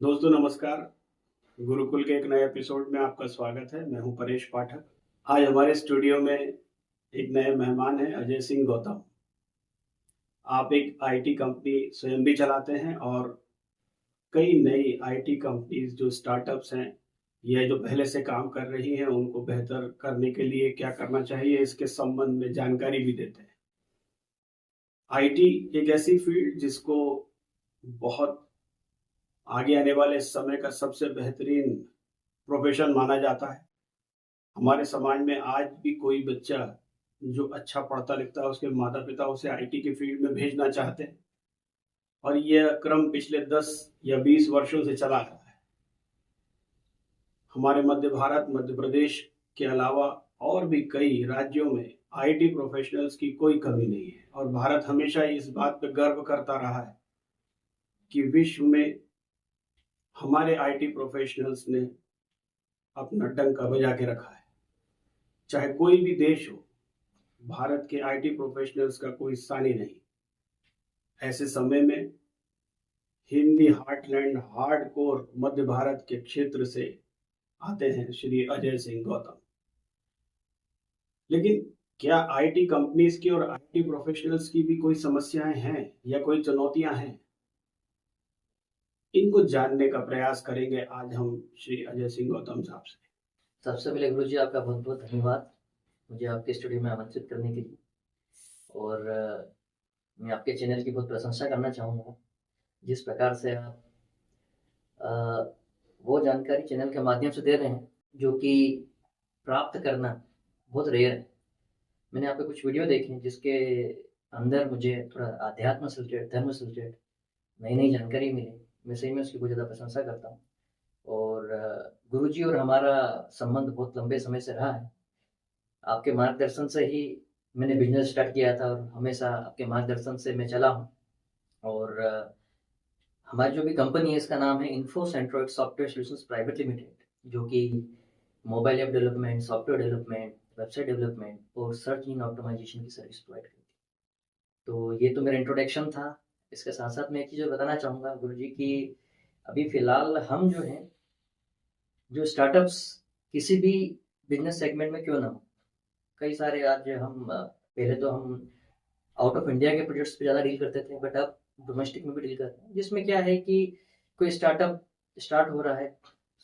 दोस्तों नमस्कार। गुरुकुल के एक नए एपिसोड में आपका स्वागत है। मैं हूं परेश पाठक। आज हमारे स्टूडियो में एक नए मेहमान हैं, अजय सिंह गौतम। आप एक आईटी कंपनी स्वयं भी चलाते हैं और कई नई आईटी कंपनीज जो स्टार्टअप्स हैं या जो पहले से काम कर रही हैं उनको बेहतर करने के लिए क्या करना चाहिए इसके संबंध में जानकारी भी देते हैं। आईटी एक ऐसी फील्ड जिसको बहुत आगे आने वाले समय का सबसे बेहतरीन प्रोफेशन माना जाता है। हमारे समाज में आज भी कोई बच्चा जो अच्छा पढ़ता लिखता है उसके माता पिता उसे आईटी की फील्ड में भेजना चाहते हैं और यह क्रम पिछले 10 या 20 वर्षों से चला आ रहा है। हमारे मध्य भारत, मध्य प्रदेश के अलावा और भी कई राज्यों में आईटी प्रोफेशनल्स की कोई कमी नहीं है और भारत हमेशा इस बात पर गर्व करता रहा है कि विश्व में हमारे आईटी प्रोफेशनल्स ने अपना डंका बजा के रखा है। चाहे कोई भी देश हो, भारत के आईटी प्रोफेशनल्स का कोई सानी नहीं। ऐसे समय में हिंदी हार्टलैंड हार्डकोर मध्य भारत के क्षेत्र से आते हैं श्री अजय सिंह गौतम। लेकिन क्या आईटी कंपनीज की और आईटी प्रोफेशनल्स की भी कोई समस्याएं हैं या कोई चुनौतियां हैं? इनको जानने का प्रयास करेंगे आज हम श्री अजय सिंह गौतम साहब से। सबसे पहले गुरु जी आपका बहुत बहुत धन्यवाद मुझे आपके स्टूडियो में आमंत्रित करने के लिए। और मैं आपके चैनल की बहुत प्रशंसा करना चाहूँगा। जिस प्रकार से आप अ, वो जानकारी चैनल के माध्यम से दे रहे हैं जो कि प्राप्त करना बहुत रेयर है। मैंने आपके कुछ वीडियो देखे हैं जिसके अंदर मुझे थोड़ा अध्यात्म से रिलेटेड, धर्म से रिलेटेड नई नई जानकारी मिली। मैं सही में उसकी बहुत ज़्यादा प्रशंसा करता हूँ। और गुरुजी और हमारा संबंध बहुत लंबे समय से रहा है। आपके मार्गदर्शन से ही मैंने बिजनेस स्टार्ट किया था और हमेशा आपके मार्गदर्शन से मैं चला हूँ। और हमारी जो भी कंपनी है इसका नाम है info centroid software solutions private limited, जो कि mobile app development, software development, website development और सर्च इंजन ऑप्टिमाइजेशन की सर्विस प्रोवाइड करती है। तो ये तो मेरा इंट्रोडक्शन था। इसके साथ साथ मैं एक चीज़ बताना चाहूँगा गुरुजी की अभी फ़िलहाल हम जो हैं, जो स्टार्टअप्स किसी भी बिजनेस सेगमेंट में क्यों ना हो, कई सारे आज हम पहले तो हम आउट ऑफ इंडिया के प्रोजेक्ट्स पे ज़्यादा डील करते थे, बट अब डोमेस्टिक में भी डील करते हैं। जिसमें क्या है कि कोई स्टार्टअप स्टार्ट हो रहा है,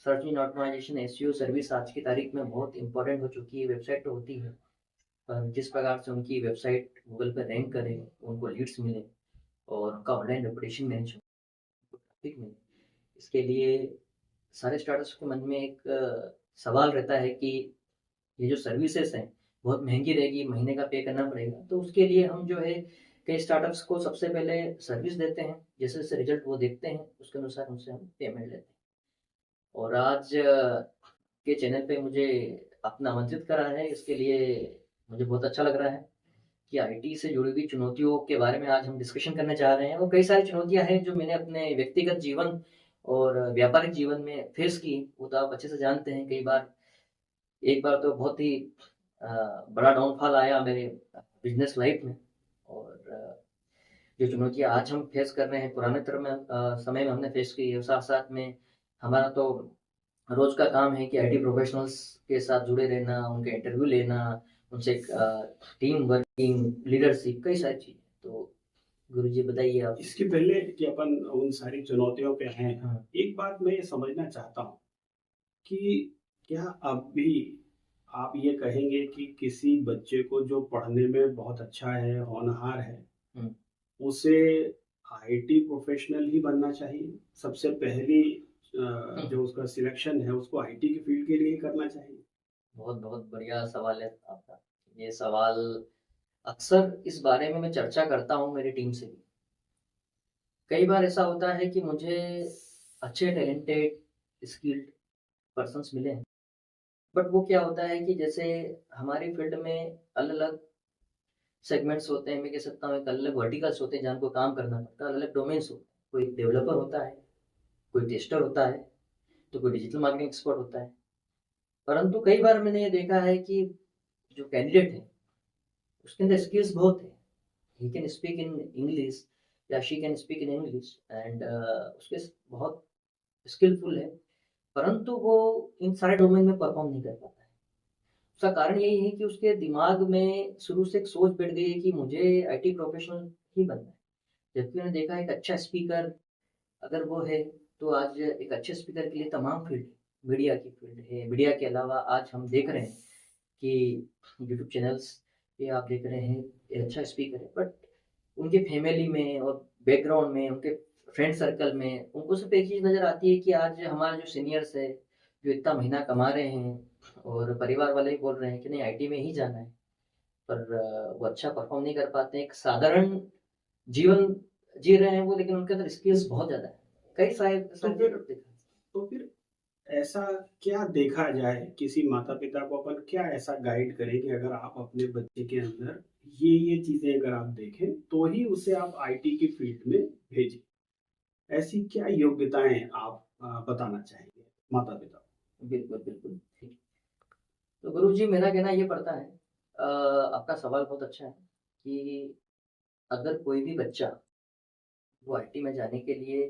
search engine optimization, SEO service आज की तारीख में बहुत इंपॉर्टेंट हो चुकी है। वेबसाइट तो होती है, पर जिस प्रकार से उनकी वेबसाइट गूगल पर रैंक करे, उनको लीड्स मिले और उनका ऑनलाइन रेपुटेशन मैनेज हो, ट्रैफिक मिले, इसके लिए सारे स्टार्टअप्स के मन में एक सवाल रहता है कि ये जो सर्विसेज हैं बहुत महंगी रहेगी, महीने का पे करना पड़ेगा। तो उसके लिए हम जो है कई स्टार्टअप्स को सबसे पहले सर्विस देते हैं, जैसे जैसे रिजल्ट वो देखते हैं उसके अनुसार उनसे हम पेमेंट लेते हैं। और आज के चैनल पे मुझे आपने आमंत्रित करा है, इसके लिए मुझे बहुत अच्छा लग रहा है कि आईटी से जुड़ी हुई चुनौतियों के बारे में आज हम डिस्कशन करने जा रहे हैं। और कई सारी चुनौतियां हैं जो मैंने अपने व्यक्तिगत जीवन और व्यापारिक जीवन में फेस की, वो तो आप अच्छे से जानते हैं। कई बार, एक बार तो बहुत ही बड़ा डाउनफॉल आया मेरे बिजनेस लाइफ में। और जो चुनौतियाँ आज हम फेस कर रहे हैं पुराने तरह में समय में हमने फेस की है। साथ साथ में हमारा तो रोज का काम है कि आईटी प्रोफेशनल्स के साथ जुड़े रहना, उनके इंटरव्यू लेना, उनसे टीम वर्किंग, लीडरशिप, कई सारी चीज़ें। तो गुरु जी बताइए आप। इसके पहले कि अपन उन सारी चुनौतियों पे हैं, हाँ। एक बात मैं ये समझना चाहता हूँ कि क्या अब भी आप ये कहेंगे कि किसी बच्चे को जो पढ़ने में बहुत अच्छा है, होनहार है, हम्म। उसे आईटी प्रोफेशनल ही बनना चाहिए? सबसे पहली जो उसका सिलेक्शन है उसको आईटी की फील्ड के लिए ही करना चाहिए? बहुत बहुत बढ़िया सवाल है आपका। ये सवाल अक्सर इस बारे में मैं चर्चा करता हूँ मेरी टीम से भी। कई बार ऐसा होता है कि मुझे अच्छे टैलेंटेड स्किल्ड पर्सन्स मिले हैं, बट वो क्या होता है कि जैसे हमारी फील्ड में अलग अलग सेगमेंट्स होते हैं, मैं कह सकता हूँ एक अलग अलग वर्टिकल्स होते हैं जहाँ को काम करना पड़ता है, अलग अलग डोमेन्स होते हैं। कोई डेवलपर होता है, कोई टेस्टर होता है, तो कोई डिजिटल मार्केटिंग एक्सपर्ट होता है। परंतु कई बार मैंने ये देखा है कि जो कैंडिडेट है उसके अंदर स्किल्स बहुत है। He can speak in English या she can speak in English, and उसके बहुत स्किलफुल है, परंतु वो इन सारे डोमेन में परफॉर्म नहीं कर पाता है। उसका कारण यही है कि उसके दिमाग में शुरू से एक सोच बैठ गई है कि मुझे आईटी प्रोफेशनल ही बनना है। जबकि मैंने देखा एक अच्छा स्पीकर अगर वो है, तो आज एक अच्छे स्पीकर के लिए तमाम फील्ड, मीडिया की फील्ड है। मीडिया के अलावा आज हम देख रहे हैं कि यूट्यूब चैनल्स पे आप देख रहे हैं एक अच्छा स्पीकर है, बट उनके फैमिली में और बैकग्राउंड में, उनके फ्रेंड सर्कल में उनको सिर्फ एक चीज़ नज़र आती है कि आज हमारे जो सीनियर्स है, जो इतना महीना कमा रहे हैं और परिवार वाले ही बोल रहे हैं कि नहीं आईटी में ही जाना है, पर वो अच्छा परफॉर्म नहीं कर पाते हैं। एक साधारण जीवन जी रहे हैं वो, लेकिन उनके अंदर स्किल्स बहुत ज़्यादा है। कई सारे तो फिर ऐसा क्या देखा जाए, किसी माता पिता को अपन क्या ऐसा गाइड करें कि अगर आप अपने बच्चे के अंदर ये चीजें अगर आप देखें तो ही उसे आप आईटी की फील्ड में भेजें। ऐसी क्या योग्यताएं आप बताना चाहेंगे माता पिता को? बिल्कुल, बिल्कुल। तो गुरुजी मेरा कहना ये पड़ता है, आपका सवाल बहुत अच्छा है कि अगर कोई भी बच्चा वो आईटी में जाने के लिए,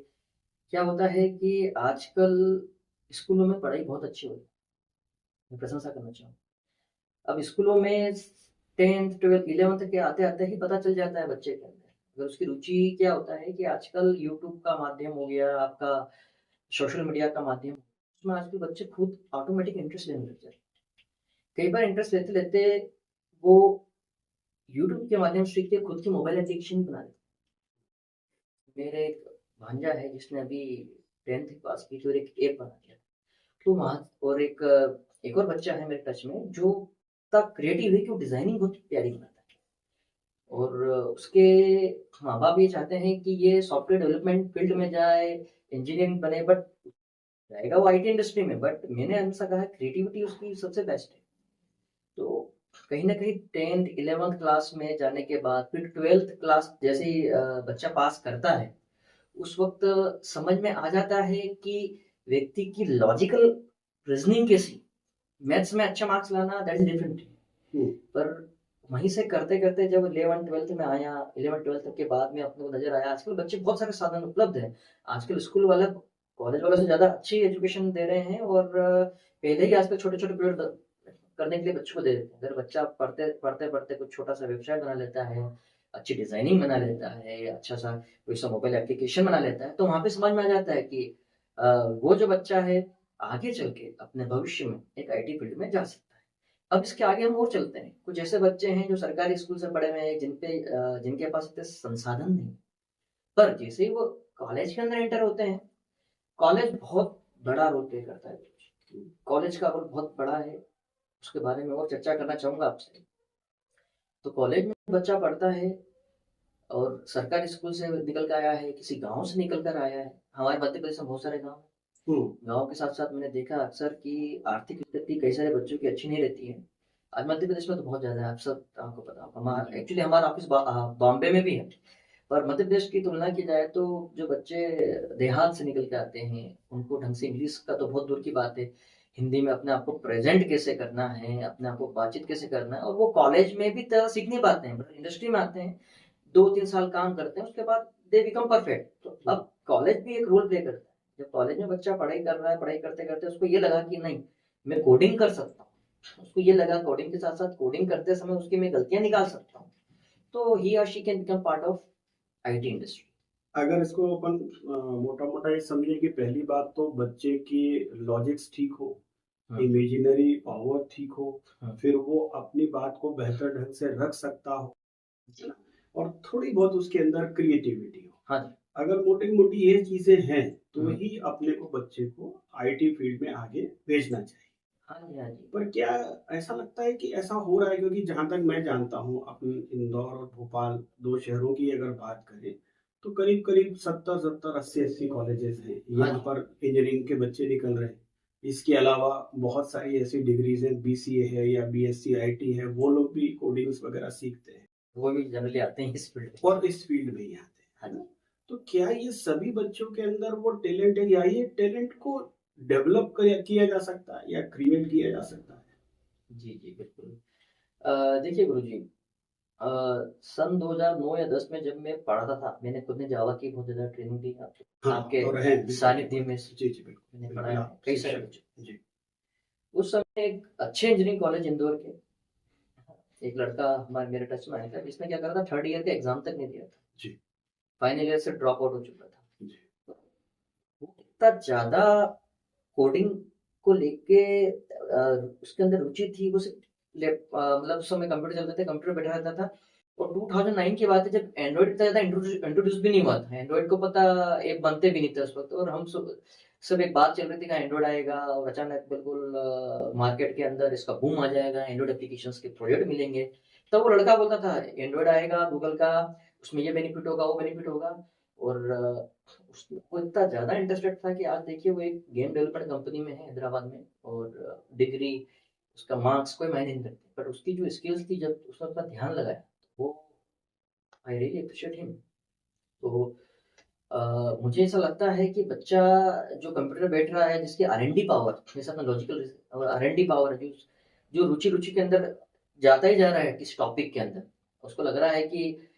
क्या होता है कि आजकल स्कूलों में पढ़ाई बहुत अच्छी हो रही है। मैं प्रशंसा करना चाहूँगा। अब स्कूलों में 10th, 12th, 11th के आते-आते ही पता चल जाता है बच्चे के अंदर। अगर उसकी रुचि क्या होता है कि आजकल यूट्यूब का माध्यम हो गया, आपका सोशल मीडिया का माध्यम, उसमें आजकल बच्चे खुद ऑटोमेटिक इंटरेस्ट लेने लग जाते हैं। कई बार इंटरेस्ट लेते-लेते वो यूट्यूब के माध्यम से सीख के खुद की मोबाइल एप्लीकेशन बना लेते हैं। मेरे एक भांजा है जिसने अभी 10th पास की थी और एक ऐप बना दिया। तो वहाँ और एक और बच्चा है मेरे टच में जो इतना क्रिएटिव है कि वो डिज़ाइनिंग बहुत प्यारी बनाता है। और उसके माँ-बाप ये चाहते हैं कि ये सॉफ्टवेयर डेवलपमेंट फील्ड में जाए, इंजीनियरिंग बने, बट जाएगा वो आईटी इंडस्ट्री में, बट मैंने हमेशा कहा क्रिएटिविटी उसकी सबसे बेस्ट है। तो कहीं न कहीं 10th 11th क्लास में जाने के बाद फिर 12th क्लास जैसे ही बच्चा पास करता है, उस वक़्त समझ में आ जाता है कि व्यक्ति की लॉजिकल रीज़निंग कैसी, मैथ्स में अच्छा मार्क्स लाना दैट इज़ डिफरेंट थिंग। पर वहीं से करते-करते जब 11th-12th में आया, 11th-12th के बाद में अपने को नज़र आया आजकल बच्चे बहुत सारे साधन उपलब्ध हैं। आजकल स्कूल वाले कॉलेज वालों से ज़्यादा अच्छी एजुकेशन दे रहे हैं और पहले ही आजकल छोटे-छोटे पीरियड करने के लिए बच्चों को दे देते हैं। अगर बच्चा पढ़ते-पढ़ते कुछ छोटा-सा वेबसाइट बना लेता है, अच्छी डिज़ाइनिंग बना लेता है, अच्छा-सा कोई सा मोबाइल एप्लीकेशन बना लेता है, तो वहाँ पे समझ में आ जाता है कि वो जो बच्चा है आगे चल के अपने भविष्य में एक आईटी फील्ड में जा सकता है। अब इसके आगे हम और चलते हैं। कुछ ऐसे बच्चे हैं जो सरकारी स्कूल से पढ़े हुए हैं जिनके पास इतने संसाधन नहीं। पर जैसे ही वो कॉलेज के अंदर एंटर होते हैं, कॉलेज बहुत बड़ा रोल प्ले करता है। कॉलेज का रोल बहुत बड़ा है, उसके बारे में और चर्चा करना चाहूँगा आपसे। तो कॉलेज में बच्चा पढ़ता है और सरकारी स्कूल से निकल कर आया है, किसी गाँव से निकल कर आया है। हमारे मध्य प्रदेश में बहुत सारे गाँव हैं। गाँव के साथ-साथ मैंने देखा अक्सर कि आर्थिक स्थिति कई सारे बच्चों की अच्छी नहीं रहती है। आज मध्य प्रदेश में तो बहुत ज़्यादा है, आपको पता होगा। एक्चुअली हमारा ऑफिस बॉम्बे में भी है। पर मध्य प्रदेश की तुलना की जाए तो जो बच्चे देहात से निकल के आते हैं, उनको ढंग से इंग्लिश का तो बहुत दूर की बात है, हिंदी में अपने आप को प्रेज़ेंट कैसे करना है, अपने आप को बातचीत कैसे करना है, और वो कॉलेज में भी तरह सीख नहीं पाते हैं। बट इंडस्ट्री में आते हैं, 2-3 साल काम करते हैं, उसके बाद दे बिकम परफेक्ट। तो अब कॉलेज भी एक रोल प्ले करता है। जब कॉलेज में बच्चा पढ़ाई कर रहा है, पढ़ाई करते-करते उसको ये लगा कि नहीं, मैं कोडिंग कर सकता हूँ। उसको ये लगा कोडिंग के साथ-साथ कोडिंग करते समय उसकी मैं गलतियाँ निकाल सकता हूँ। तो ही और she can become part of IT industry. अगर इसको अपन मोटा-मोटा ये समझे कि पहली बात तो बच्चे की लॉजिक्स ठीक हो, इमेजिनरी पावर ठीक हो, फिर वो अपनी बात को बेहतर ढंग से रख सकता हो, है ना? और थोड़ी बहुत उसके अंदर क्रिएटिविटी हो। हाँ जी। अगर मोटी-मोटी ये चीज़ें हैं, तो ही अपने को बच्चे को आईटी फील्ड में आगे भेजना चाहिए। हाँ जी, हाँ जी। पर क्या ऐसा लगता है कि ऐसा हो रहा है? क्योंकि जहाँ तक मैं जानता हूँ, अपन इंदौर और भोपाल 2 शहरों की अगर बात करें, तो करीब-करीब 70-70, 80-80 कॉलेजेस हैं। यहाँ पर इंजीनियरिंग के बच्चे निकल रहे हैं। इसके अलावा बहुत सारी ऐसी डिग्रीज़ हैं, बीसीए है या बीएससी आईटी है, वो लोग भी कोडिंग्स वगैरह सीखते हैं। वो भी जनरली आते हैं इस फील्ड में। और इस फील्ड में ही आते हैं, है ना? तो क्या ये सभी बच्चों के अंदर वो टैलेंट है, या ये टैलेंट को डेवलप किया जा सकता है या क्रिएट किया जा सकता है? जी, जी, बिल्कुल। देखिए गुरुजी, सन 2009 या 10 में जब मैं पढ़ता था, मैंने खुद ने जावा की बहुत ज़्यादा ट्रेनिंग दी हाँ, आपके तो रहे हैं, सानिध्य में जी, जी, बिल्कुल। मैंने बिल्कुल, पढ़ा है आप कई सारे शिक्षक बच्चों। जी, उस समय एक अच्छे इंजीनियरिंग कॉलेज इंदौर के एक लड़का हमारे मेरे टच में आया था, जिसने क्या करा था, 3rd ईयर का एग्जाम तक नहीं दिया था, जी, फाइनल ईयर से ड्रॉप आउट हो चुका था। जी, वो इतना ज़्यादा कोडिंग को लेके उसके अंदर रुचि थी, वो सिर्फ मतलब उस समय कंप्यूटर चलते थे, कंप्यूटर बैठा रहता था। और 2009 की बात है, जब एंड्रॉइड इतना ज़्यादा इंट्रोड्यूस भी नहीं हुआ था, एंड्रॉइड को पता ऐप बनते भी नहीं थे उस वक्त, और हम सब एक बात चल रही थी कि एंड्रॉइड आएगा, और अचानक बिल्कुल मार्केट के अंदर इसका बूम आ जाएगा, एंड्रॉइड एप्लीकेशंस के प्रोजेक्ट मिलेंगे। तब वो लड़का बोलता था एंड्रॉइड आएगा गूगल का, उसमें ये बेनिफिट होगा, वो बेनिफिट होगा। और वो इतना ज़्यादा इंटरेस्टेड था कि आज देखिए वो एक गेम डेवलपमेंट कंपनी में है हैदराबाद में, और डिग्री, उसका मार्क्स कोई मायने नहीं रखते, पर उसकी जो स्किल्स थी, जब उसने अपना ध्यान लगाया, वो आई रियली अप्रिशिएट हिम। तो मुझे ऐसा लगता है कि बच्चा जो कंप्यूटर बैठ रहा है, जिसकी R&D पावर, जैसे अपना लॉजिकल और R&D पावर है, जो जो रुचि रुचि के अंदर जाता ही जा रहा है किस टॉपिक के अंदर, उसको लग रहा है कि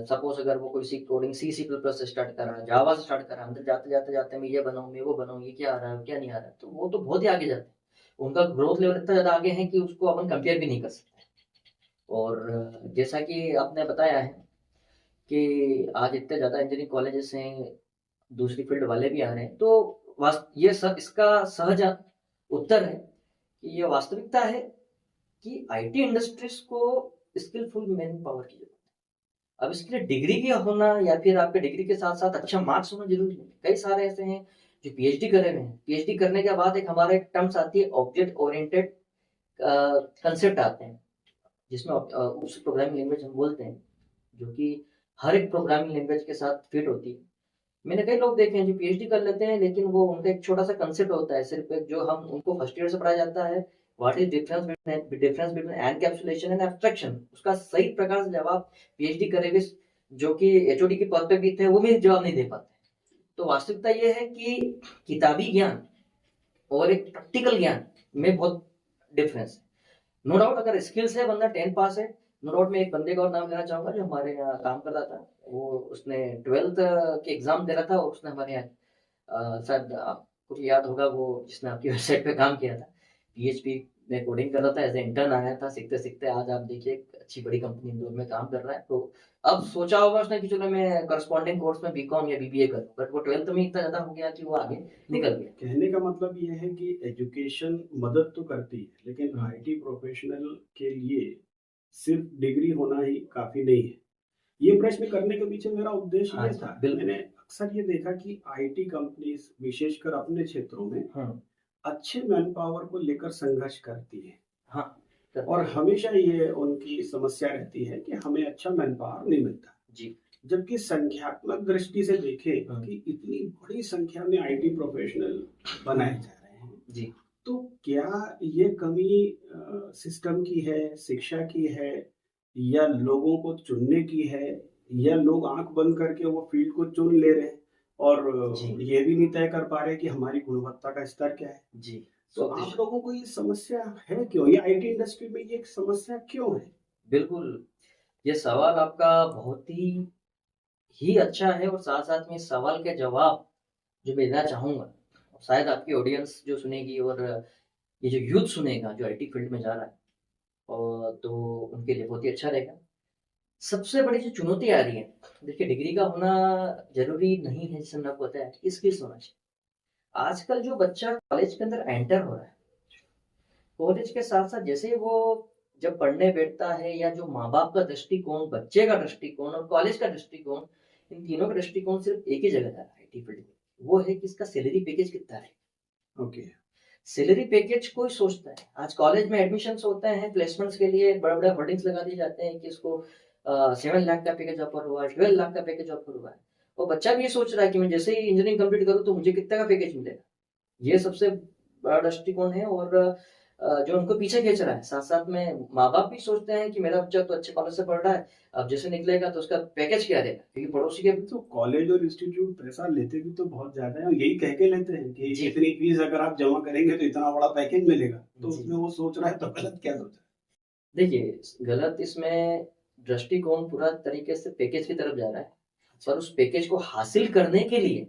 सपोज अगर वो कोई सी कोडिंग सी प्लस से स्टार्ट कर रहा है, जावा से स्टार्ट कर रहा है, अंदर जाते जाते जाते मैं ये बनाऊँ, मैं वो बनाऊँ, ये क्या आ रहा है, क्या नहीं आ रहा है, तो वो तो बहुत ही आगे जाते हैं। उनका ग्रोथ लेवल इतना ज़्यादा आगे है कि उसको अपन कंपेयर भी नहीं कर सकते। और जैसा कि आपने बताया है कि आज इतने ज़्यादा इंजीनियरिंग कॉलेजेस हैं, दूसरी फील्ड वाले भी आ रहे हैं, तो ये सब इसका सहज उत्तर है कि ये वास्तविकता है कि आईटी इंडस्ट्रीज को स्किलफुल मैन पावर की जरूरत है। अब इसके लिए डिग्री का होना या फिर आपके डिग्री के साथ साथ अच्छा मार्क्स होना जरूरी नहीं। कई सारे ऐसे हैं जो पीएचडी करे हुए हैं, पीएचडी करने के बाद एक हमारे टर्म्स आती है ऑब्जेक्ट ओरिएंटेड कंसेप्ट आते हैं, जिसमें उस प्रोग्रामिंग लैंग्वेज हम बोलते हैं, जो कि हर एक प्रोग्रामिंग लैंग्वेज के साथ फिट होती है। मैंने कई लोग देखे हैं जो पीएचडी कर लेते हैं, लेकिन वो उनका एक छोटा सा कंसेप्ट होता है, सिर्फ एक जो हम उनको फर्स्ट ईयर से पढ़ाया जाता है, what is difference between encapsulation and abstraction, उसका सही प्रकार से जवाब पीएचडी करे हुए जो कि एचओडी के पद पे भी थे, वो भी जवाब नहीं दे पाते। तो वास्तविकता ये है कि किताबी ज्ञान और एक प्रैक्टिकल ज्ञान में बहुत डिफरेंस है। नो डाउट अगर स्किल्स है, बंदा 10 पास है, नो डाउट मैं एक बंदे का और नाम लेना चाहूंगा जो हमारे यहाँ काम कर रहा था। वो उसने 12th के एग्जाम दे रहा था, और उसने हमारे यहाँ शायद आपको भी याद होगा, वो जिसने आपकी वेबसाइट पे काम किया था, पीएचपी में कोडिंग कर रहा था, एज ए इंटर्न आया था, सीखते सीखते आज आप देखिए एक अच्छी बड़ी कंपनी इंदौर में काम कर रहा है। तो अब सोचा होगा उसने कि चलो मैं करस्पॉन्डिंग कोर्स में बीकॉम या बीबीए करूं, बट वो 12th में इतना ज्यादा हो गया कि वो आगे निकल गया। कहने का मतलब ये है कि एजुकेशन मदद तो करती है, लेकिन हम्म, आईटी प्रोफेशनल के लिए सिर्फ डिग्री होना ही काफी नहीं है। ये प्रश्न करने के पीछे मेरा उद्देश्य हाँ ये जी, था, बिल्कुल। मैंने अक्सर ये देखा कि आईटी कंपनीज विशेषकर अपने क्षेत्रों में हम्म, अच्छे मैन पावर को लेकर संघर्ष करती है, हाँ, करते और हैं। हमेशा ये उनकी समस्या रहती है कि हमें अच्छा मैन पावर नहीं मिलता। जी। जबकि संख्यात्मक दृष्टि से देखें हाँ। कि इतनी बड़ी संख्या में आईटी प्रोफेशनल बनाए जा रहे हैं, जी। तो क्या ये कमी सिस्टम की है, शिक्षा की है, या लोगों को चुनने की है, या लोग आंख बंद करके वो फील्ड को चुन ले रहे हैं और जी। ये भी नहीं तय कर पा रहे कि हमारी गुणवत्ता का स्तर क्या है? जी। तो आप लोगों को ये समस्या है क्यों? ये आईटी इंडस्ट्री में ये एक समस्या क्यों है? बिल्कुल, ये सवाल आपका बहुत ही अच्छा है, और साथ-साथ में इस सवाल के जवाब जो मैं देना चाहूँगा, शायद आपकी ऑडियंस जो सुनेगी और ये जो यूथ सुनेगा जो आईटी फील्ड में जा रहा है, और तो उनके लिए बहुत ही अच्छा रहेगा। सबसे बड़ी जो चुनौती आ रही है, देखिए डिग्री का होना ज़रूरी नहीं है, जैसे मैंने आपको बताया, स्किल्स होना चाहिए। आजकल जो बच्चा कॉलेज के अंदर एंटर हो रहा है, कॉलेज के साथ-साथ जैसे ही वो जब पढ़ने बैठता है, या जो माँ-बाप का दृष्टिकोण, बच्चे का दृष्टिकोण और कॉलेज का दृष्टिकोण, इन तीनों का दृष्टिकोण सिर्फ एक ही जगह जा रहा है आईटी फील्ड में। वो है कि इसका सैलरी पैकेज कितना है। ओके। सैलरी पैकेज कोई सोचता है। आज कॉलेज में एडमिशन्स होते हैं, प्लेसमेंट्स के लिए बड़े-बड़े होर्डिंग्स लगा दिए जाते हैं कि इसको 7 लाख का पैकेज ऑफर हुआ है, 12 लाख का पैकेज ऑफर हुआ है। और बच्चा भी ये सोच रहा है कि मैं जैसे ही इंजीनियरिंग कंप्लीट करूँ तो मुझे कितने का पैकेज मिलेगा। ये सबसे बड़ा दृष्टिकोण है, और जो उनको पीछे खींच रहा है। साथ-साथ में माँ-बाप भी सोचते हैं कि मेरा बच्चा तो अच्छे कॉलेज से पढ़ रहा है, अब जैसे निकलेगा तो उसका पैकेज क्या देगा? क्योंकि पड़ोसी के तो कॉलेज और इंस्टीट्यूट पैसा लेते भी तो बहुत ज्यादा है, और यही कह के लेते हैं कि जी। इतनी फीस अगर आप जमा करेंगे तो इतना बड़ा पैकेज मिलेगा। तो जी। उसमें वो सोच रहा है तो गलत क्या सोच रहा है? देखिए, गलत इसमें दृष्टिकोण पूरा तरीके से पैकेज की तरफ जा रहा है, पर उस पैकेज को हासिल करने के लिए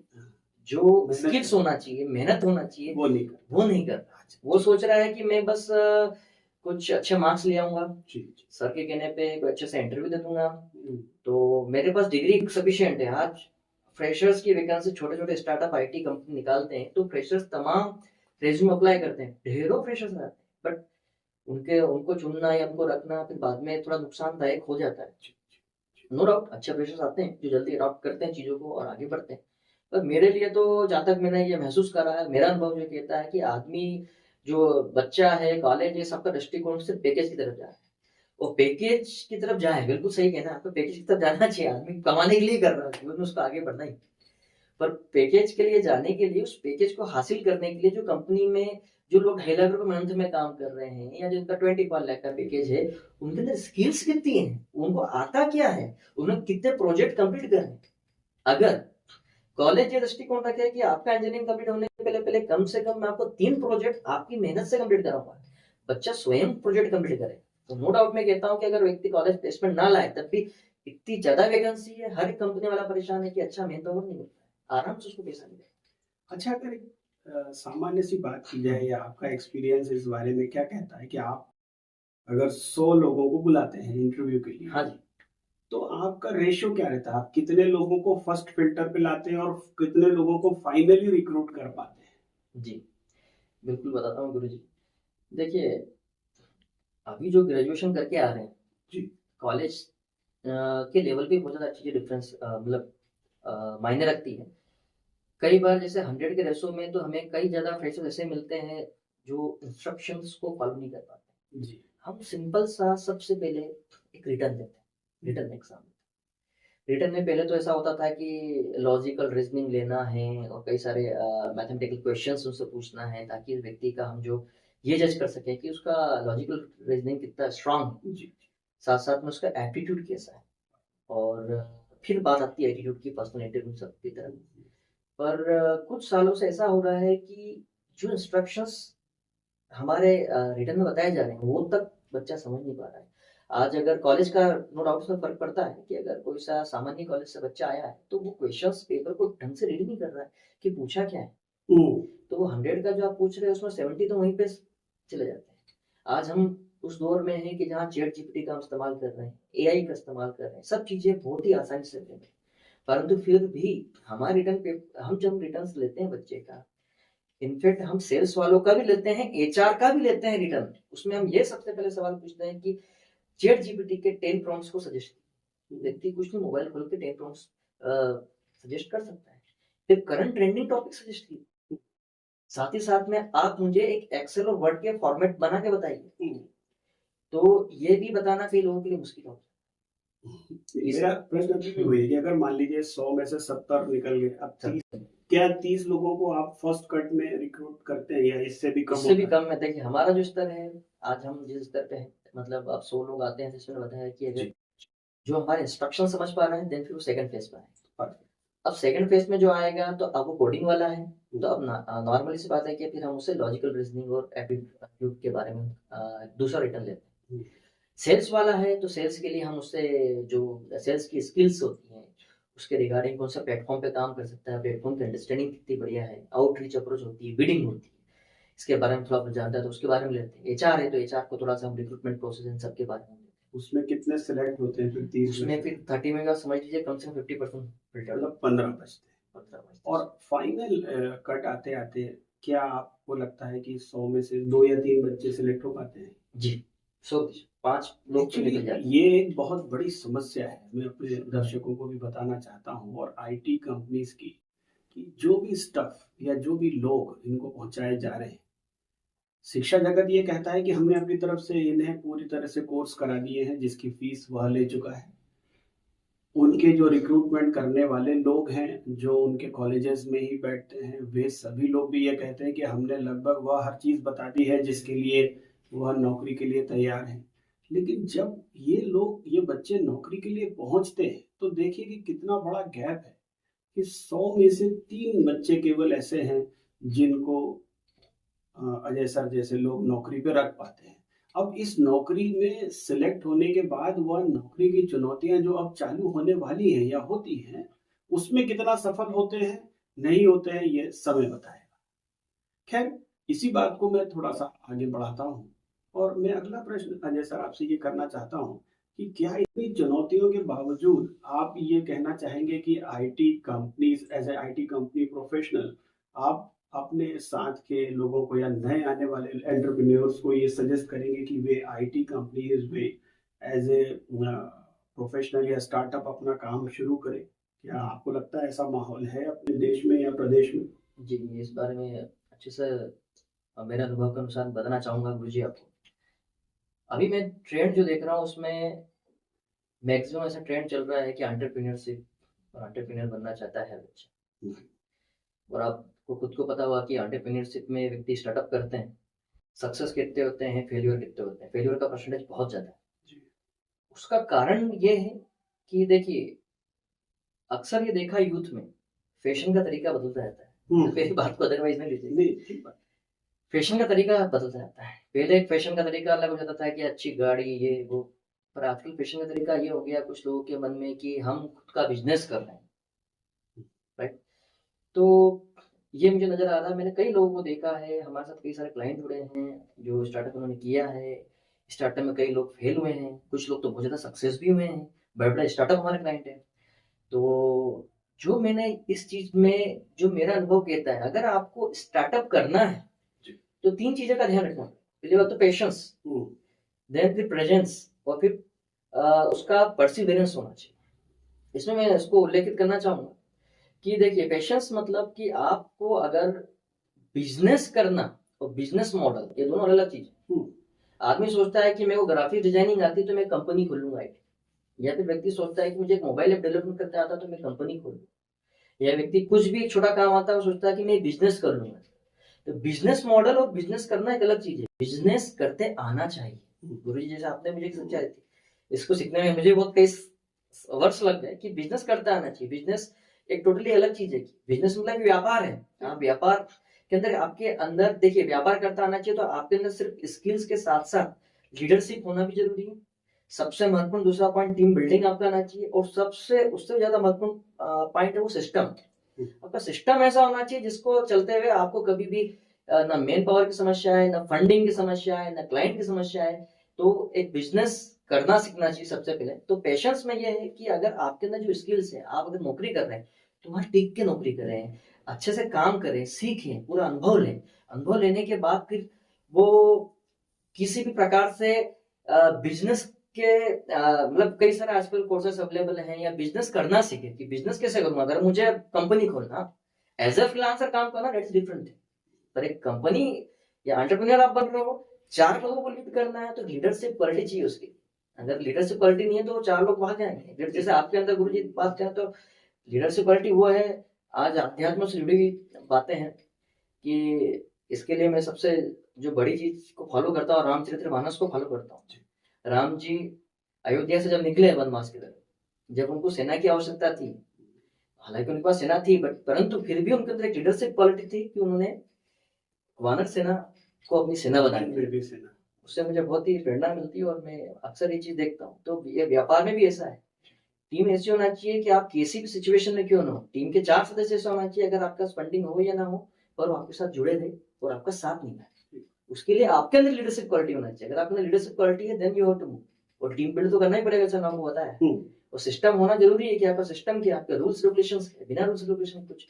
जो मेहनत स्किल्स होना चाहिए, मेहनत होना चाहिए, वो नहीं कर वो नहीं कर रहा। वो सोच रहा है कि मैं बस कुछ अच्छे मार्क्स ले आऊँगा, जी। सर के कहने पे कोई अच्छे से इंटरव्यू दे दूँगा, हम्म, तो मेरे पास डिग्री सफिशिएंट है। आज फ्रेशर्स की वैकेंसी छोटे-छोटे स्टार्टअप आईटी कंपनी निकालते हैं, तो फ्रेशर्स तमाम रिज़्यूम अप्लाई करते हैं, ढेरों फ्रेशर्स आते हैं, बट उनको चुनना या उनको रखना फिर बाद में थोड़ा नुकसानदायक हो जाता है। नो डाउट अच्छे फ्रेशर्स आते हैं जो जल्दी अडॉप्ट करते हैं चीज़ों को और आगे बढ़ते हैं। पर मेरे लिए तो जहाँ तक मैंने ये महसूस करा है, मेरा अनुभव ये कहता है कि आदमी जो बच्चा है, कॉलेज है, सबका दृष्टिकोण सिर्फ पैकेज की तरफ जा रहा है। वो पैकेज की तरफ जाए, बिल्कुल सही कहना है आपको, पैकेज की तरफ जाना चाहिए। आदमी कमाने के लिए कर रहा है, जीवन में उसको आगे बढ़ना ही। पर पैकेज के लिए जाने के लिए, उस पैकेज को हासिल करने के लिए जो कंपनी में जो लोग 2.5 लाख रुपए मंथ में काम कर रहे हैं या जिनका 25 लाख का पैकेज है, उनके अंदर स्किल्स कितनी हैं? उनको आता क्या है? उन्होंने कितने प्रोजेक्ट कंप्लीट करे हैं? अगर कॉलेज ये दृष्टिकोण रखे कि आपका इंजीनियरिंग कंप्लीट होने के पहले कम से कम मैं आपको 3 प्रोजेक्ट आपकी मेहनत से कंप्लीट कराऊंगा, बच्चा स्वयं प्रोजेक्ट कंप्लीट करे, तो नो डाउट मैं कहता हूँ कि अगर व्यक्ति कॉलेज प्लेसमेंट ना लाए तब भी इतनी ज्यादा वैकेंसी है, हर एक कंपनी वाला परेशान है कि अच्छा मेन पावर नहीं मिलता है, आराम से उसको पैसा मिलेगा। अच्छा, अगर सामान्य सी बात की जाए या आपका एक्सपीरियंस इस बारे में क्या कहता है कि आप अगर 100 लोगों को बुलाते हैं इंटरव्यू के लिए, हाँ जी, तो आपका रेशियो क्या रहता है? आप कितने लोगों को फर्स्ट फिल्टर पे लाते हैं और कितने लोगों को फाइनली रिक्रूट कर पाते हैं? जी, बिल्कुल बताता हूँ गुरु जी। देखिए, अभी जो ग्रेजुएशन करके आ रहे हैं जी। कॉलेज के लेवल पे बहुत ज़्यादा चीज़ें डिफरेंस मतलब मायने रखती है। कई बार जैसे 100 के रेशो में तो हमें कई ज़्यादा फ्रेशर्स ऐसे मिलते हैं जो इंस्ट्रक्शंस को फॉलो नहीं कर पाते। जी। हम सिंपल सा सबसे पहले एक रिटर्न देते हैं, रिटर्न एग्जाम। रिटर्न में पहले तो ऐसा होता था कि लॉजिकल रीजनिंग लेना है और कई सारे मैथमेटिकल क्वेश्चंस उनसे पूछना है ताकि उस व्यक्ति का हम जो ये जज कर सकें कि उसका लॉजिकल रीजनिंग कितना स्ट्रांग है, जी। साथ साथ में उसका एप्टीट्यूड कैसा है, और फिर बात आती है एटीट्यूड की, पर्सनैलिटी उन सब की तरफ। पर कुछ सालों से ऐसा हो रहा है कि जो इंस्ट्रक्शंस हमारे रिटर्न में बताए जा रहे हैं वो तक बच्चा समझ नहीं पा रहा है। आज अगर कॉलेज का नो डाउट उसमें फ़र्क पड़ता है कि अगर कोई सा सामान्य कॉलेज से बच्चा आया है, तो वो क्वेश्चंस पेपर को ढंग से रीड नहीं कर रहा है कि पूछा क्या है। हम्म, तो वो 100 का जो आप पूछ रहे हैं उसमें 70 तो वहीं पे चले जाते हैं। आज हम उस दौर में हैं कि जहाँ चैट जीपीटी का हम इस्तेमाल कर रहे हैं, एआई का इस्तेमाल कर रहे हैं, सब चीज़ें बहुत ही आसानी से कर रहे हैं। परंतु फिर भी हमारे रिटर्न पे हम जब रिटर्न्स लेते हैं बच्चे का, इनफैक्ट हम सेल्स वालों का भी लेते हैं, एचआर का भी लेते हैं रिटर्न, उसमें हम ये सबसे पहले सवाल पूछते हैं कि चैट जीपीटी के 10 प्रॉम्प्ट्स को सजेस्ट कीजिए। व्यक्ति कुछ नहीं, मोबाइल खोल के 10 प्रॉम्प्ट्स सजेस्ट कर सकता है। फिर करंट ट्रेंडिंग टॉपिक सजेस्ट कीजिए। साथ ही साथ में आप मुझे एक एक्सेल और वर्ड के फॉर्मेट बना के बताइए। तो ये भी बताना कई लोगों के लिए मुश्किल होता है। मेरा प्रश्न अभी भी वही है कि अगर मान लीजिए 100 में से 70 निकल गए, अब 30, क्या 30 लोगों को आप फर्स्ट कट में रिक्रूट करते हैं या इससे भी कम? इससे भी कम है। देखिए हमारा जो स्तर है, आज हम जिस स्तर पे हैं, मतलब अब 100 लोग आते हैं, जिसमें बताया कि अगर जो हमारे इंस्ट्रक्शन समझ पा रहे हैं, देन फिर वो सेकंड फेज पे आए। अब सेकंड फेज में जो आएगा तो अब वो कोडिंग वाला है, तो अब नॉर्मली सी बात है कि फिर हम उससे लॉजिकल रीजनिंग और एप्टीट्यूड के बारे में दूसरा रिटर्न लेते हैं। सेल्स वाला है तो सेल्स के लिए हम उससे जो सेल्स की स्किल्स होती हैं उसके रिगार्डिंग कौन सा प्लेटफॉर्म पे काम कर सकता है, प्लेटफॉर्म की अंडरस्टैंडिंग कितनी बढ़िया है, आउटरीच अप्रोच होती है, बिडिंग होती है, इसके बारे में थोड़ा बहुत जानता है तो उसके बारे में लेते हैं। एचआर है तो एचआर को थोड़ा सा हम रिक्रूटमेंट प्रोसेस इन सब के बारे में लेते हैं। उसमें कितने सिलेक्ट होते हैं फिर 30 उसमें फिर 30 में का समझ लीजिए कम से कम 50% फिल्टर, मतलब 15 बचते हैं। 15 बचते। और फाइनल कट आते आते क्या आपको लगता है कि 100 में से 2 या 3 बच्चे सिलेक्ट हो पाते हैं? जी, 5 लोग तो निकल जाते हैं। ये एक बहुत बड़ी समस्या है, मैं अपने दर्शकों को भी बताना चाहता हूँ और आईटी कंपनीज की, कि जो भी स्टफ या जो भी लोग इनको पहुंचाए जा रहे हैं, शिक्षा जगत ये कहता है कि हमने अपनी तरफ से इन्हें पूरी तरह से कोर्स करा दिए हैं जिसकी फीस वह ले चुका है। उनके जो रिक्रूटमेंट करने वाले लोग हैं जो उनके कॉलेजेस में ही बैठते हैं, वे सभी लोग भी ये कहते हैं कि हमने लगभग वह हर चीज़ बता दी है जिसके लिए वह नौकरी के लिए तैयार हैं। लेकिन जब ये बच्चे नौकरी के लिए पहुंचते हैं तो देखिए कि कितना बड़ा गैप है कि 100 में से 3 बच्चे केवल ऐसे हैं जिनको अजय सर जैसे लोग नौकरी पे रख पाते हैं। अब इस नौकरी में सिलेक्ट होने के बाद वह नौकरी की चुनौतियां जो अब चालू होने वाली हैं या होती हैं, उसमें कितना सफल होते हैं, नहीं होते हैं, ये समय बताएगा। खैर, इसी बात को मैं थोड़ा सा आगे बढ़ाता हूँ और मैं अगला प्रश्न अजय सर आपसे ये करना चाहता हूँ कि क्या इतनी चुनौतियों के बावजूद आप ये कहना चाहेंगे कि IT companies as a IT company professional आप अपने साथ के लोगों को या नए आने वाले एंटरप्रेन्योर्स को ये सजेस्ट करेंगे कि वे आईटी कंपनीज में एज ए प्रोफेशनल या स्टार्टअप अपना काम शुरू करें? क्या आपको लगता है ऐसा माहौल है अपने देश में या प्रदेश में? जी, इस बारे में अच्छे से मेरे अनुभव के अनुसार बताना चाहूँगा गुरुजी आपको। अभी मैं ट्रेंड जो देख रहा हूँ उसमें मैक्सिमम ऐसा ट्रेंड चल रहा है कि एंटरप्रेन्योरशिप और एंटरप्रेन्योर बनना चाहता है बच्चा। और आपको खुद को पता हुआ कि एंटरप्रेन्योरशिप में व्यक्ति स्टार्टअप करते हैं, सक्सेस कितने होते हैं, फेल्योर कितने होते हैं। फेल्योर का परसेंटेज बहुत ज़्यादा है। उसका कारण ये है कि देखिए, अक्सर ये देखा यूथ में फैशन का तरीका बदलता रहता है। मेरी बात को अदरवाइज नहीं लीजिए। फैशन का तरीका बदलता रहता है। पहले एक फैशन का तरीका अलग हो जाता था कि अच्छी गाड़ी ये वो, पर आजकल फैशन का तरीका ये हो गया कुछ लोगों के मन में कि हम खुद का बिजनेस कर रहे हैं, राइट। तो ये मुझे नजर आ रहा है, मैंने कई लोगों को देखा है, हमारे साथ कई सारे क्लाइंट जुड़े हैं जो स्टार्टअप उन्होंने किया है। स्टार्टअप में कई लोग फेल हुए हैं, कुछ लोग तो बहुत ज़्यादा सक्सेस भी हुए हैं। बड़े बड़े स्टार्टअप हमारे क्लाइंट हैं। तो जो मैंने इस चीज में जो मेरा अनुभव कहता है, अगर आपको स्टार्टअप करना है तो 3 चीजें का ध्यान रखना। पहली बात तो पेशेंस, देन फिर प्रेजेंस, और फिर उसका परसिवरेंस होना चाहिए। इसमें मैं इसको उल्लेखित करना चाहूंगा कि देखिए, पेशेंस मतलब कि आपको अगर बिजनेस करना और बिजनेस मॉडल, ये दोनों अलग अलग चीज है। आदमी सोचता है कि मेरे को ग्राफिक डिजाइनिंग आती तो मैं कंपनी खोलूंगा, या फिर व्यक्ति सोचता है कि मुझे एक मोबाइल ऐप डेवलपमेंट करते आता तो मैं कंपनी खोलूं, या व्यक्ति कुछ भी एक छोटा काम आता है वो सोचता है कि मैं बिजनेस कर लूंगा। तो बिजनेस मॉडल और बिजनेस करना एक अलग चीज है। बिजनेस करते आना चाहिए। गुरुजी जैसे आपने मुझे समझाई थी, इसको सीखने में मुझे बहुत कई वर्ष लग गए कि बिजनेस करते आना चाहिए। बिजनेस एक टोटली अलग चीज है। बिजनेस मतलब व्यापार है। आप व्यापार के अंदर, आपके अंदर देखिए, व्यापार करता आना चाहिए तो आपके अंदर सिर्फ स्किल्स के साथ साथ लीडरशिप होना भी जरूरी है। सबसे महत्वपूर्ण दूसरा पॉइंट टीम बिल्डिंग आपका आना चाहिए, और सबसे उससे ज्यादा महत्वपूर्ण पॉइंट है वो सिस्टम। आपका सिस्टम ऐसा होना चाहिए जिसको चलते हुए आपको कभी भी ना मेन पावर की समस्या है, ना फंडिंग की समस्या है, ना क्लाइंट की समस्या है। तो एक बिजनेस करना सीखना चाहिए सबसे पहले। तो पेशेंस में यह है कि अगर आपके अंदर जो स्किल्स है, आप अगर नौकरी कर रहे हैं तो वहां टिक के नौकरी करें, अच्छे से काम करें, सीखें, पूरा अनुभव लें। अनुभव लेने के बाद फिर वो किसी भी प्रकार से बिजनेस के मतलब कई सारे आजकल कोर्सेस अवेलेबल हैं, या बिजनेस करना सीखे कि बिजनेस कैसे करूंगा। अगर मुझे कंपनी खोलना, एज ए फ्रीलांसर काम करना, दैट्स डिफरेंट है। पर एक कंपनी या एंटरप्रेन्योर आप बन रहे हो, 4 लोगों को लीड करना है, तो लीडरशिप क्वालिटी चाहिए उसकी। अगर लीडरशिप क्वालिटी नहीं है तो 4 लोग वहां जाएंगे। जैसे आपके अंदर गुरुजी बात करें तो लीडरशिप क्वालिटी वो है। आज अध्यात्म से जुड़ी हुई बातें हैं कि इसके लिए मैं सबसे जो बड़ी चीज को फॉलो करता हूँ, रामचरितमानस को फॉलो करता हूँ। राम जी अयोध्या से जब निकले वनवास की तरफ, जब उनको सेना की आवश्यकता थी, हालांकि उनके पास सेना थी, बट परंतु फिर भी उनके अंदर एक लीडरशिप क्वालिटी थी कि उन्होंने वानर सेना को अपनी सेना बना ली। उससे मुझे बहुत ही प्रेरणा मिलती है और मैं अक्सर ये चीज देखता हूँ। तो ये व्यापार में भी ऐसा है। टीम ऐसी होना चाहिए कि आप किसी भी सिचुएशन में क्यों ना हो, टीम के 4 सदस्य ऐसा होना चाहिए, अगर आपका फंडिंग हो या ना हो, पर वो आपके साथ जुड़े रहे और आपका साथ निभाए। उसके लिए आपके अंदर लीडरशिप क्वालिटी होना चाहिए। अगर आपके अंदर लीडरशिप क्वालिटी है, then you have to move. और टीम बिल्ड तो करना ही पड़ेगा, जैसा आपको पता है। और सिस्टम होना जरूरी है कि आपका सिस्टम क्या, आपके रूल्स रेगुलेशंस, बिना रूल्स रेगुलेशन कुछ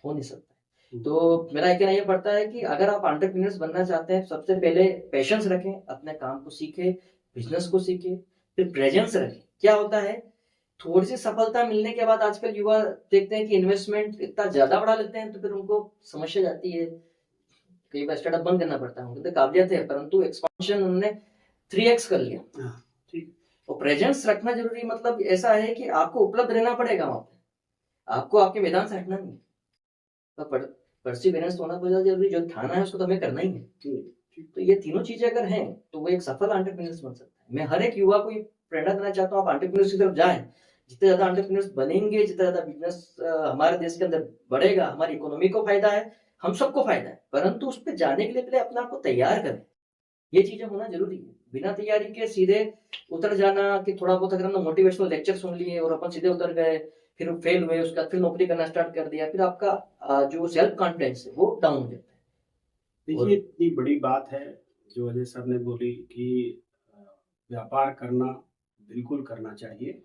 हो नहीं सकता। तो मेरा कहना ये पड़ता है कि अगर आप एंटरप्रेन्योर्स बनना चाहते हैं, सबसे पहले पेशेंस रखें, अपने काम को सीखें, बिजनेस को सीखें, फिर प्रेजेंस रखें। क्या होता है, थोड़ी सी सफलता मिलने के बाद आजकल युवा देखते हैं कि इन्वेस्टमेंट इतना ज्यादा बढ़ा लेते हैं, तो फिर उनको समस्या जाती है, कई बार स्टार्टअप बंद करना पड़ता है। उनके काबिलियत है, परंतु एक्सपांशन उन्होंने 3x कर लिया। और प्रेजेंस रखना जरूरी मतलब ऐसा है कि आपको उपलब्ध रहना पड़ेगा वहां पे, आपको आपके मैदान से हटना नहीं। तो परसिवेरेंस होना बहुत जरूरी, जो ठाना है उसको तो हमें करना ही है। तो ये तीनों चीजें अगर हैं तो वो एक सफल एंटरप्रेन्योर बन सकता है। मैं हर एक युवा को प्रेरणा देना चाहता हूँ, आप एंटरप्रेन्योर की तरफ जाएं। जितने ज्यादा एंटरप्रेन्योर बनेंगे, जितना ज्यादा बिजनेस हमारे देश के अंदर बढ़ेगा, हमारी इकोनॉमी को फायदा है, हम सबको फायदा है। परंतु उस पर जाने के लिए पहले अपने आप को तैयार करें, ये चीजें होना जरूरी है। बिना तैयारी के सीधे उतर जाना कि थोड़ा बहुत अगर हमने मोटिवेशनल लेक्चर सुन लिए और अपन सीधे उतर गए, फिर फेल हुए, उसके बाद फिर नौकरी करना स्टार्ट कर दिया, फिर आपका जो सेल्फ कॉन्फिडेंस है वो डाउन हो जाता है। देखिए, इतनी बड़ी बात है जो अजय सर ने बोली कि व्यापार करना बिल्कुल करना चाहिए।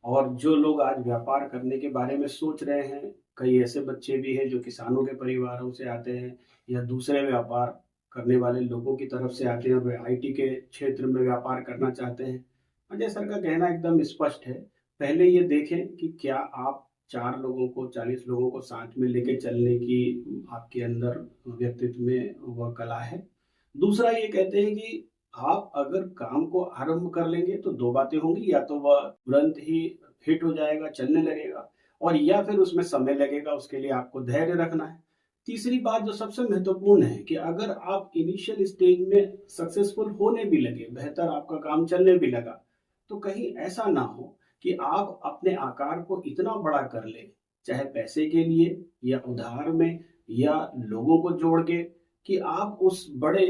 और जो लोग आज व्यापार करने के बारे में सोच रहे हैं, कई ऐसे बच्चे भी हैं जो किसानों के परिवारों से आते हैं या दूसरे व्यापार करने वाले लोगों की तरफ से आते हैं, वे आईटी के क्षेत्र में व्यापार करना चाहते हैं। अजय सर का कहना एकदम स्पष्ट है, पहले ये देखें कि क्या आप 4 लोगों को, 40 लोगों को साथ में लेके चलने की आपके अंदर व्यक्तित्व में वह कला है। दूसरा ये कहते हैं कि आप अगर काम को आरंभ कर लेंगे तो 2 बातें होंगी, या तो वह तुरंत ही हिट हो जाएगा, चलने लगेगा, और या फिर उसमें समय लगेगा, उसके लिए आपको धैर्य रखना है। तीसरी बात जो सबसे महत्वपूर्ण है कि अगर आप इनिशियल स्टेज में सक्सेसफुल होने भी लगे, बेहतर आपका काम चलने भी लगा, तो कहीं ऐसा ना हो कि आप अपने आकार को इतना बड़ा कर लें, चाहे पैसे के लिए या उधार में या लोगों को जोड़ के, कि आप उस बड़े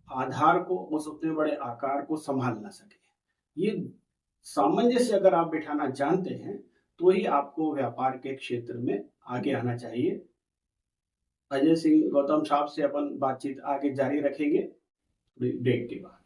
आधार को, उस उतने बड़े आकार को संभाल ना सके। ये सामंजस्य अगर आप बिठाना जानते हैं, तो ही आपको व्यापार के क्षेत्र में आगे आना चाहिए। अजय सिंह गौतम साहब से अपन बातचीत आगे जारी रखेंगे ब्रेक के बाद।